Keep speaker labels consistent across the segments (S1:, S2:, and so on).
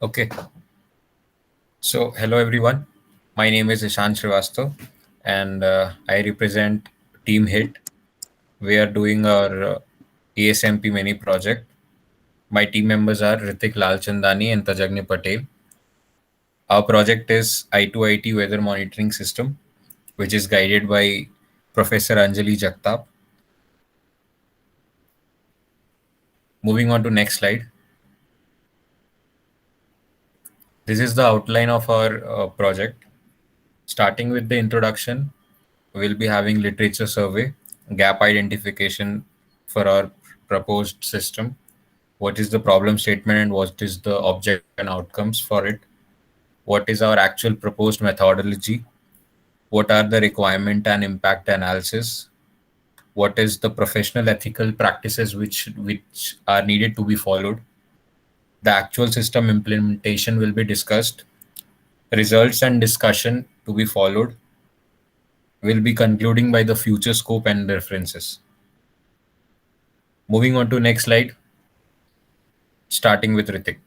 S1: Okay. So, hello everyone. My name is Ishan Srivastav, and I represent Team HIT. We are doing our ASMP mini project. My team members are Ritik Lalchandani and Tajagni Patel. Our project is I2IT Weather Monitoring System, which is guided by Professor Anjali Jagtap. Moving on to next slide. This is the outline of our project. Starting with the introduction, we'll be having literature survey, gap identification for our proposed system, what is the problem statement and what is the object and outcomes for it, what is our actual proposed methodology, what are the requirement and impact analysis, what is the professional ethical practices which are needed to be followed. The actual system implementation will be discussed, results and discussion to be followed, will be concluding by the future scope and references. Moving on to next slide, starting with Ritik.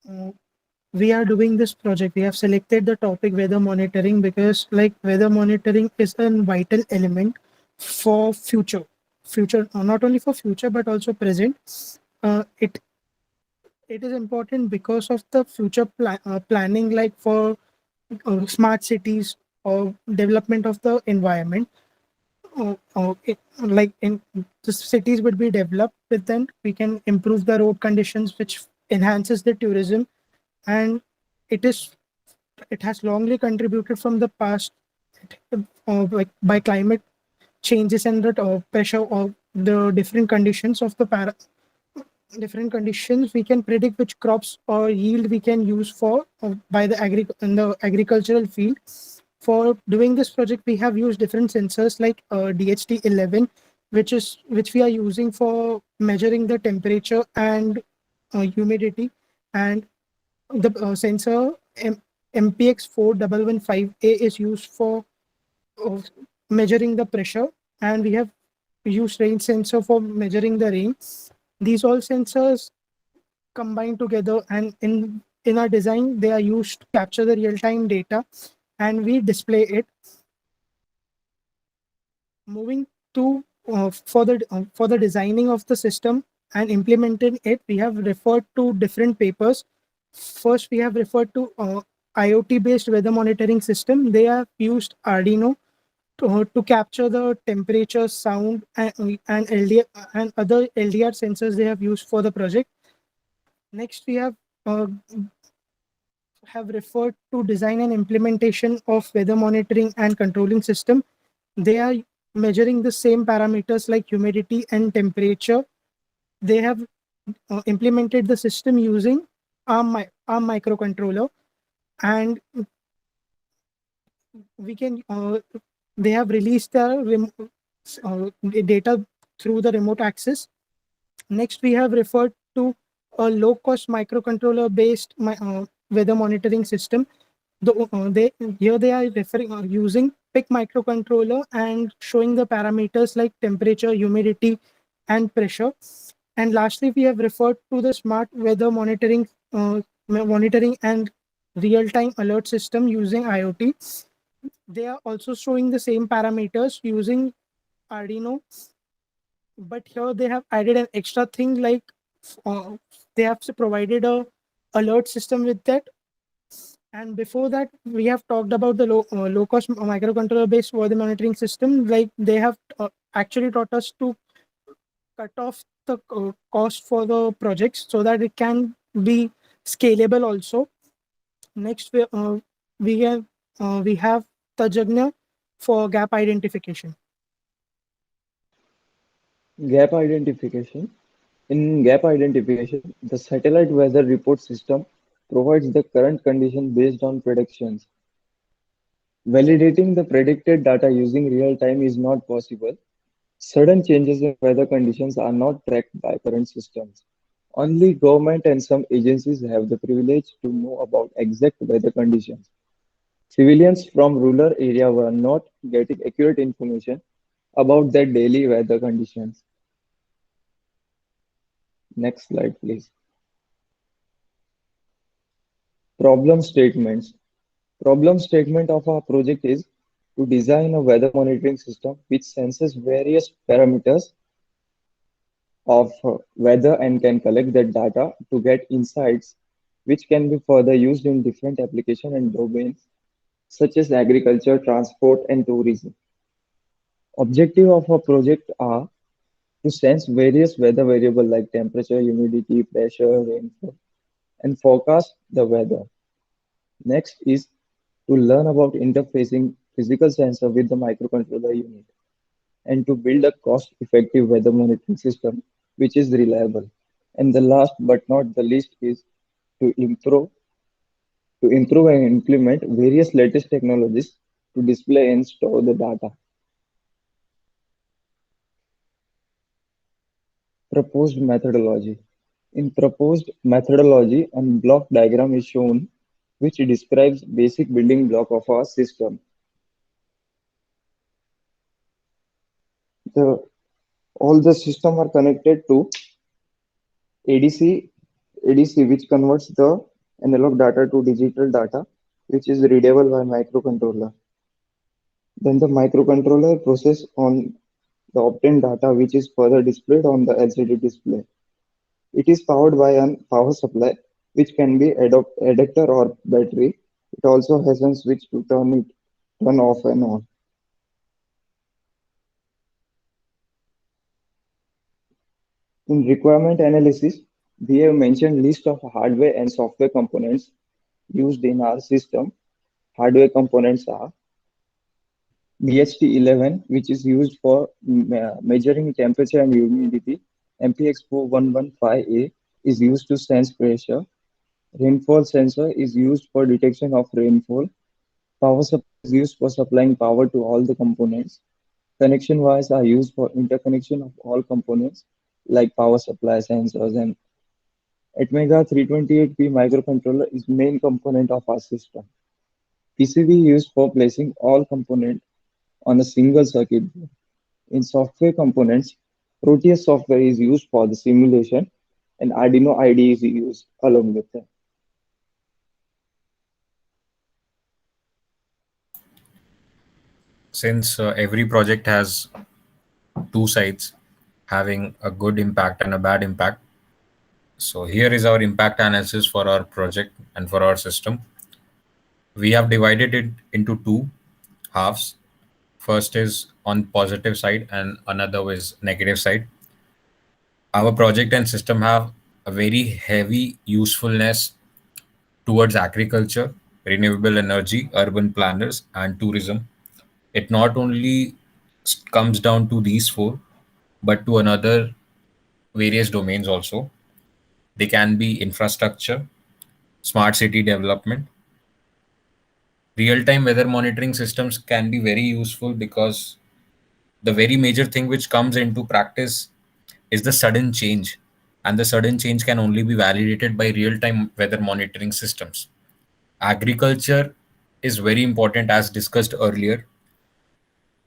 S2: Uh, we are doing this project. We have selected the topic weather monitoring because like weather monitoring is a vital element for future, not only for future but also present. It is important because of the future planning, like for smart cities or development of the environment. Like in the cities would be developed, with then we can improve the road conditions, which enhances the tourism, and it is it has longly contributed from the past, like by climate changes and the pressure of the different conditions of the different conditions. We can predict which crops or yield we can use for by the in the agricultural field. For doing this project, we have used different sensors like DHT11, which we are using for measuring the temperature and humidity, and the sensor MPX4115A is used for uh, measuring the pressure, and we have used rain sensor for measuring the rain. These all sensors combined together, and in our design they are used to capture the real time data, and we display it. Moving to for the designing of the system and implementing it, we have referred to different papers. First, we have referred to IoT based weather monitoring system. They have used Arduino to capture the temperature, sound, and LDR and other LDR sensors they have used for the project. Next, we have referred to design and implementation of weather monitoring and controlling system. They are measuring the same parameters like humidity and temperature. They have implemented the system using ARM microcontroller, and we can they have released their data through the remote access. Next, we have referred to a low-cost microcontroller based weather monitoring system. They are referring using PIC microcontroller and showing the parameters like temperature, humidity, and pressure. And lastly, we have referred to the smart weather monitoring and real-time alert system using IoT. They are also showing the same parameters using Arduino, but here they have added an extra thing like uh, they have provided a alert system with that. And before that, we have talked about the low cost microcontroller based weather monitoring system. Like they have actually taught us to cut off the cost for the projects so that it can be scalable also. Next, we have Tajagna for gap identification.
S3: Gap identification. In gap identification, the satellite weather report system provides the current condition based on predictions. Validating the predicted data using real time is not possible. Sudden changes in weather conditions are not tracked by current systems. Only government and some agencies have the privilege to know about exact weather conditions. Civilians from rural areas were not getting accurate information about their daily weather conditions. Next slide, please. Problem statements. Problem statement of our project is to design a weather monitoring system which senses various parameters of weather and can collect that data to get insights which can be further used in different application and domains such as agriculture, transport, and tourism. Objective of our project are to sense various weather variables like temperature, humidity, pressure, rainfall, and forecast the weather. Next is to learn about interfacing physical sensor with the microcontroller unit and to build a cost-effective weather monitoring system which is reliable. And the last but not the least is to improve and implement various latest technologies to display and store the data. Proposed methodology. In proposed methodology, a block diagram is shown which describes basic building block of our system. The all the system are connected to ADC, which converts the analog data to digital data, which is readable by microcontroller. Then the microcontroller process on the obtained data, which is further displayed on the LCD display. It is powered by a power supply, which can be adapter or battery. It also has a switch to turn off and on. In requirement analysis, we have mentioned list of hardware and software components used in our system. Hardware components are BHT11, which is used for measuring temperature and humidity. MPX4115A is used to sense pressure. Rainfall sensor is used for detection of rainfall. Power supply is used for supplying power to all the components. Connection wires are used for interconnection of all components like power supply, sensors, and Atmega 328P microcontroller is main component of our system. PCB used for placing all components on a single circuit board. In software components, Proteus software is used for the simulation and Arduino IDE is used along with them.
S1: Since every project has two sides having a good impact and a bad impact, so here is our impact analysis for our project and for our system. We have divided it into two halves. First is on positive side and another is negative side. Our project and system have a very heavy usefulness towards agriculture, renewable energy, urban planners, and tourism. It not only comes down to these four, but to another various domains also. They can be infrastructure, smart city development. Real time weather monitoring systems can be very useful because the very major thing which comes into practice is the sudden change, and the sudden change can only be validated by real time weather monitoring systems. Agriculture is very important, as discussed earlier.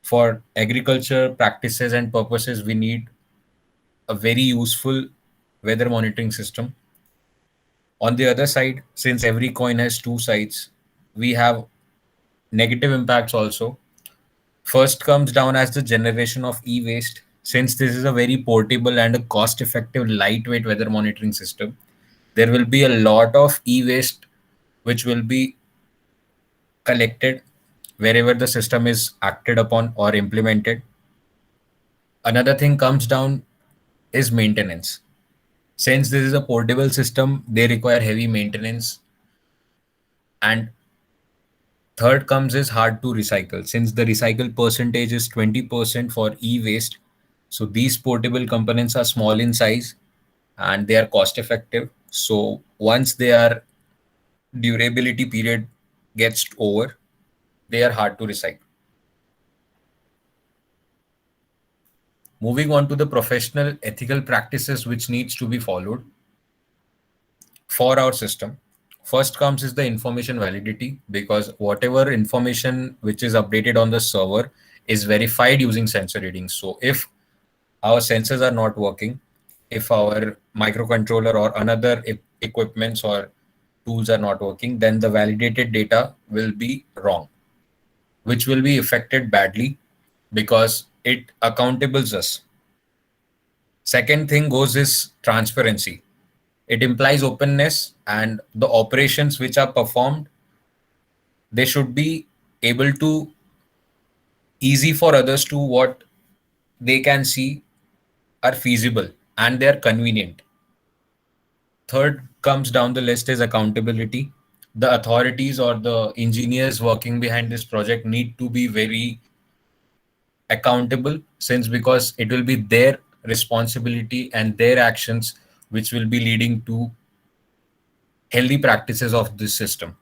S1: For agriculture practices and purposes, we need a very useful weather monitoring system. On the other side, since every coin has two sides, we have negative impacts also. First comes down as the generation of e-waste. Since this is a very portable and a cost-effective, lightweight weather monitoring system, there will be a lot of e-waste which will be collected wherever the system is acted upon or implemented. Another thing comes down is maintenance. Since this is a portable system, they require heavy maintenance. And third comes is hard to recycle. Since the recycle percentage is 20% for e-waste, so these portable components are small in size and they are cost effective. So once their durability period gets over, they are hard to recycle. Moving on to the professional ethical practices which needs to be followed. for our system. First comes is the information validity, because whatever information which is updated on the server is verified using sensor readings. So if our sensors are not working, if our microcontroller or another equipments or tools are not working, then the validated data will be wrong, which will be affected badly because it accountables us. Second thing goes is transparency. It implies openness, and the operations which are performed, they should be able to easy for others to what they can see are feasible and they are convenient. Third comes down the list is accountability. The authorities or the engineers working behind this project need to be very accountable, since because it will be their responsibility and their actions which will be leading to healthy practices of this system.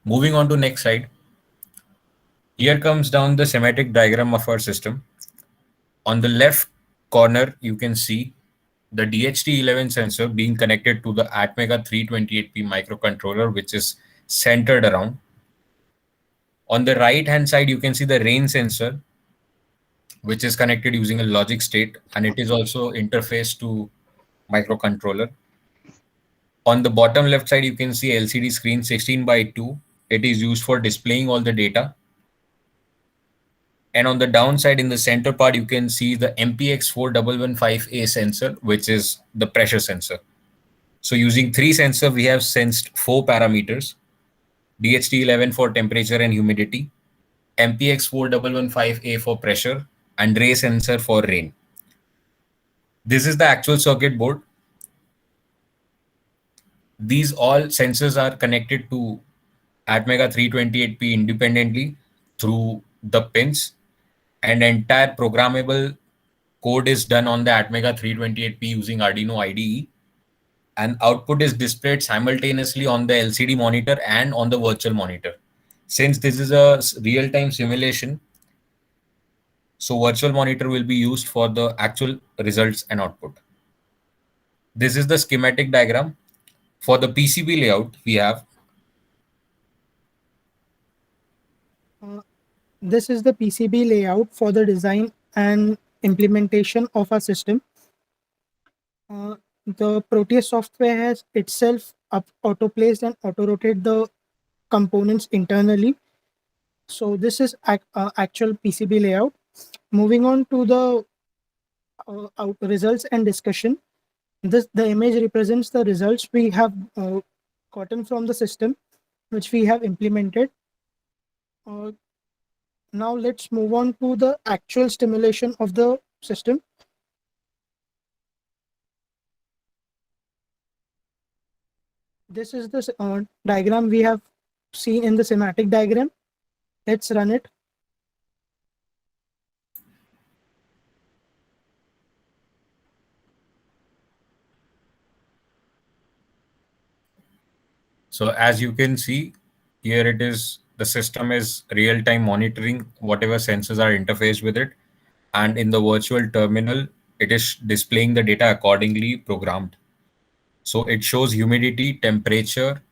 S1: Moving on to next slide. Here comes down the schematic diagram of our system. On the left corner, you can see the DHT11 sensor being connected to the Atmega 328P microcontroller, which is centered around. On the right hand side, you can see the rain sensor, which is connected using a logic state, and it is also interfaced to microcontroller. On the bottom left side, you can see LCD screen 16 by 2. It is used for displaying all the data. And on the downside, in the center part, you can see the MPX4115A sensor, which is the pressure sensor. So using three sensors, we have sensed four parameters: DHT11 for temperature and humidity, MPX4115A for pressure, and ray sensor for rain. This is the actual circuit board. These all sensors are connected to Atmega 328P independently through the pins, and entire programmable code is done on the Atmega 328P using Arduino IDE, and output is displayed simultaneously on the LCD monitor and on the virtual monitor. Since this is a real-time simulation, so virtual monitor will be used for the actual results and output. This is the schematic diagram. For the PCB layout, we have
S2: This is the PCB layout for the design and implementation of our system. The Proteus software has itself auto-placed and auto-rotate the components internally. So this is actual PCB layout. Moving on to the results and discussion. The image represents the results we have gotten from the system, which we have implemented. Now let's move on to the actual stimulation of the system. This is the diagram we have seen in the schematic diagram. Let's run it.
S1: So as you can see, here it is, the system is real-time monitoring whatever sensors are interfaced with it. And in the virtual terminal, it is displaying the data accordingly programmed. So it shows humidity, temperature,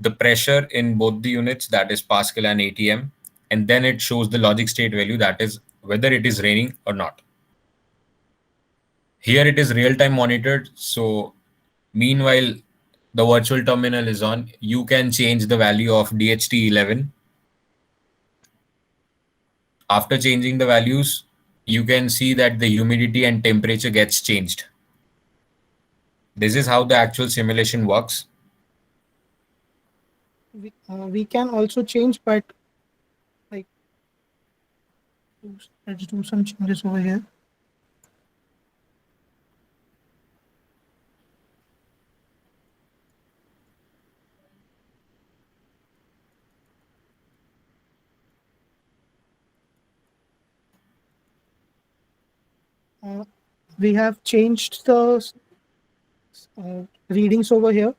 S1: the pressure in both the units, that is Pascal and ATM. And then it shows the logic state value, that is whether it is raining or not. Here it is real-time monitored. So meanwhile, the virtual terminal is on, you can change the value of DHT11. After changing the values, you can see that the humidity and temperature gets changed. This is how the actual simulation works.
S2: We can also change, but like let's do some changes over here. We have changed the readings over here.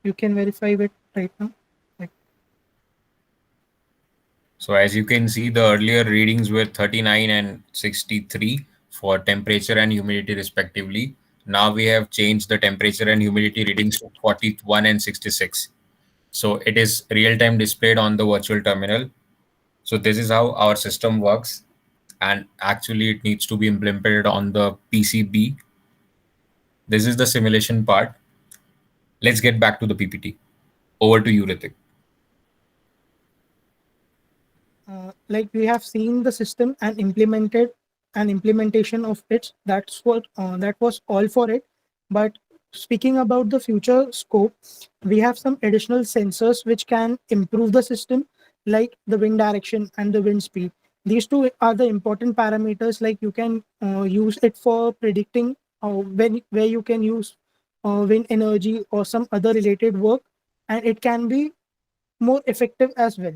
S2: You can verify it right now.
S1: So as you can see, the earlier readings were 39 and 63 for temperature and humidity respectively. Now we have changed the temperature and humidity readings to 41 and 66. So it is real time displayed on the virtual terminal. So this is how our system works. And actually, it needs to be implemented on the PCB. This is the simulation part. Let's get back to the PPT. Over to you, Ritik.
S2: Like we have seen the system and implemented an implementation of it. That was all for it. But speaking about the future scope, we have some additional sensors which can improve the system, like the wind direction and the wind speed. These two are the important parameters. Like you can use it for predicting when where you can use wind energy or some other related work, and it can be more effective as well.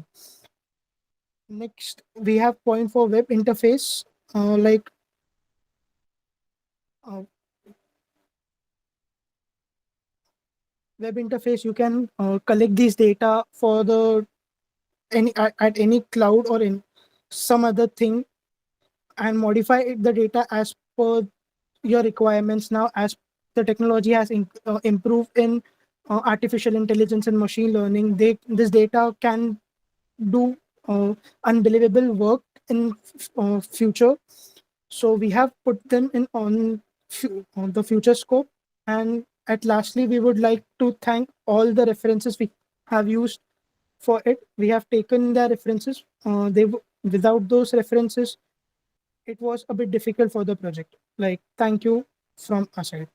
S2: Next, we have point for web interface. Like uh, web interface, you can collect these data for the at any cloud or in some other thing and modify the data as per your requirements. Now, as the technology has improved in artificial intelligence and machine learning, this data can do unbelievable work in future. So we have put them in on the future scope. And at lastly, we would like to thank all the references we have used for it. We have taken their references. Without those references, it was a bit difficult for the project. Like, thank you from our side.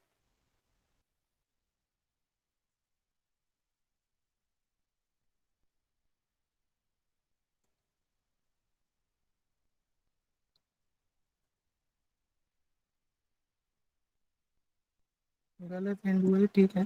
S2: गलत hand हुए ठीक है